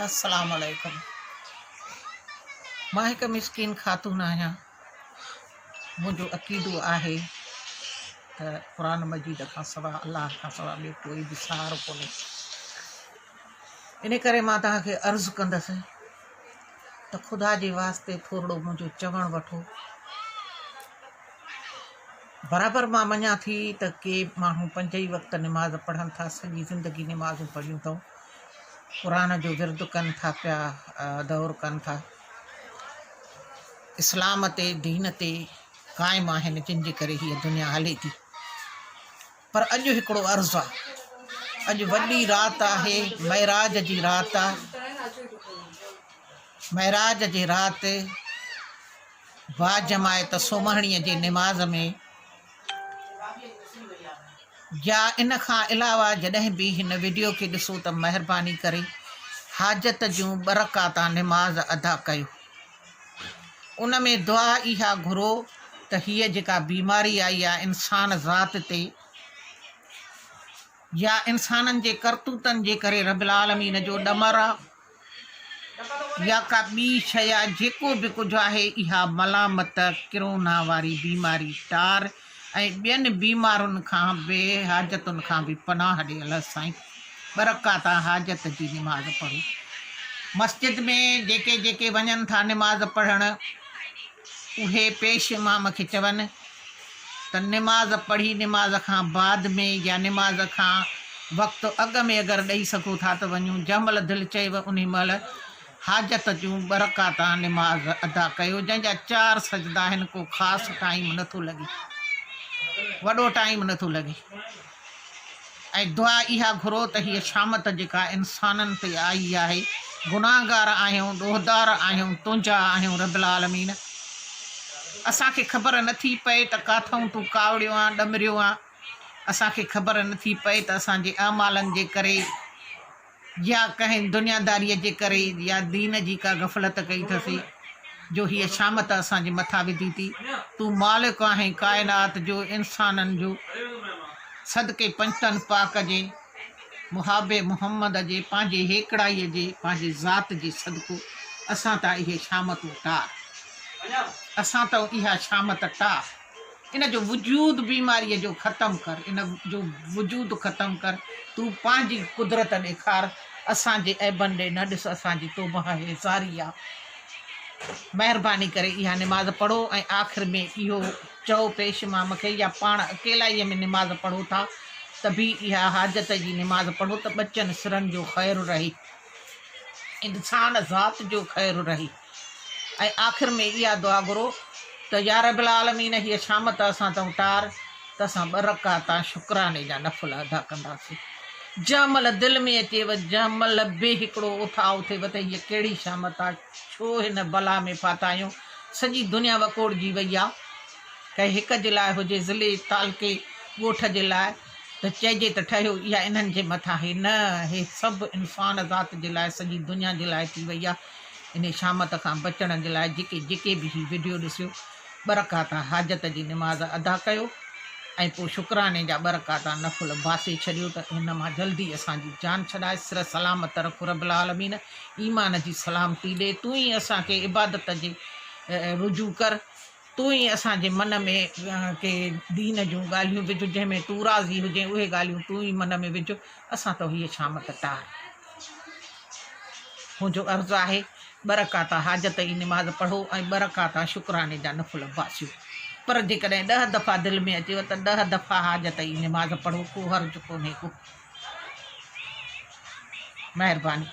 अस्सलाम वालेकुम। मां हिकु मिस्किन ख़ातून आहियां। मुंहिंजो अक़ीदो आहे त क़ुरान मजीद खां सवाइ अलाह खां सवाइ ॿियो कोई बि सहारो कोन्हे। इन करे मां तव्हांखे अर्ज़ु कंदसि त ख़ुदा जे वास्ते थोरो मुंहिंजो चवणु वठो। बराबरि मां मञा थी त के माण्हू 5 ई वक़्त निमाज़ पढ़नि था, सॼी ज़िंदगी निमाज़ूं पढ़ियूं अथऊं, क़ुरान जो विर्दु कनि था पिया, दौर कनि था, इस्लाम ते दीन ते क़ाइमु आहिनि, जिन जे करे हीअ दुनिया हले थी। पर अॼु हिकिड़ो अर्ज़ु आहे, अॼु वॾी राति आहे, महराज जी राति आहे। महराज जी राति बाजमायत सुम्हणीअ जे निमाज़ में या इन खां अलावा जॾहिं बि हिन वीडियो खे ॾिसो त महिरबानी करे हाजत जूं 2 रकाता निमाज़ अदा कयो। उन में दुआ इहा घुरो त हीअ जेका बीमारी आई आहे इंसान ज़ात ते या इंसाननि जे करतूतनि जे करे रब्बुल आलमीन जो ॾमर आहे या का ॿी शइ आहे, जेको बि कुझु आहे, इहा मलामत किरोना वारी बीमारी टार ऐं ॿियनि बीमारुनि खां बि हाजतुनि खां बि पनाह ॾियल साईं। 2 रकाता हाजत जी निमाज़ पढ़ो। मस्जिद में जेके जेके वञनि था निमाज़ पढ़णु, उहे पेश इमाम खे चवनि त निमाज़ पढ़ी निमाज़ खां बाद में या निमाज़ खां वक़्तु अॻु में अगरि ॾेई सघो था त वञूं। जंहिं महिल दिलि चएव उन महिल हाजत जूं 2 रकाता निमाज़ अदा कयो, जंहिंजा 4 सजदा आहिनि। को ख़ासि टाइम नथो लॻे, वॾो टाइम नथो लॻे। ऐं दुआ इहा घुरो त हीअ शामत जेका इंसाननि ते आई आहे, गुनाहगार आहियूं, ॾोहदार आहियूं, तुंहिंजा आहियूं रब्बुल आलमीन। असांखे ख़बर नथी पए त काथऊं तूं कावड़ियो आहे, ॾमरियो आहे। असांखे ख़बर नथी पए त असांजे अमालनि जे करे या कंहिं दुनियादारीअ जे करे या दीन जी का गफ़लत कई अथसीं जो हीअ शामत असांजे मथां विधी थी। तूं मालिक आहीं काइनात जो, इंसाननि जो। सदके पंजतन पाक जे, मुहाबे मुहम्मद जे, पंहिंजे हेकड़ाईअ जे, पंहिंजे ज़ात जे सदको असां तां इहे शामतूं टार, असां तां इहा शामत टार। इन जो वजूद बीमारीअ जो ख़तमु कर, इन जो वजूद ख़तमु कर। तूं पंहिंजी कुदरत ॾेखार, असांजे ऐबनि ॾे न ॾिस। असांजी तौबा आहे, ज़ारी आहे। महिरबानी करे इहा निमाज़ पढ़ो ऐं आख़िर में इहो चओ पेश इमाम खे, या पाण अकेलाईअ में निमाज़ पढ़ो था त बि इहा हाजत जी निमाज़ पढ़ो त ॿचनि सिरनि जो ख़ैरु रहे, इंसान ज़ात जो ख़ैरु रहे। ऐं आख़िर में इहा दुआ घुरो त या रब्बुल आलमीन हीअ शामत असां तां टार त असां 2 रकाता शुक्राने जा नफ़ल अदा कंदासीं। जंहिं महिल दिलि में अचेव, जंहिं महिल बि हिकिड़ो उथाव थिएव त हीअ कहिड़ी शामत आहे, छो हिन बला में फाथा आहियूं। सॼी दुनिया वकोड़जी वई आहे, कंहिं हिक जे लाइ हुजे, ज़िले तालके ॻोठ जे लाइ त चइजे त ठहियो इहा इन्हनि जे मथां आहे। न, हे सभु इंसान ज़ात जे लाइ, सॼी दुनिया जे लाइ थी वई आहे। इन शामत खां बचण जे लाइ जेके जेके बि हीउ वीडियो ॾिसियो, 2 रकाता हाजत जी निमाज़ अदा कयो ऐं पोइ शुक्राने जा 2 रकाता नफ़ुल बासे छॾियो त हिन मां जल्दी असांजी जान छॾाए, सिर सलामत रखो रब्बुल आलमीन। ईमान जी सलामती ॾे, तूं ई असांखे इबादत जे रुजू कर, तूं ई असांजे मन में के दीन जूं ॻाल्हियूं विझ, जंहिंमें तूं राज़ी हुजे उहे ॻाल्हियूं तूं ई मन में विझ। असां त हीअ शामत टार। मुंहिंजो अर्ज़ु आहे 2 रकाता हाजत जी निमाज़ पढ़ो ऐं 2 रकाता शुक्राने जा नफ़ुल बासियो। पर जेकॾहिं 10 दफ़ा दिलि में अचेव त 10 दफ़ा हाजत जी निमाज़ पढ़ो, को हर्ज कोन्हे को। महिरबानी।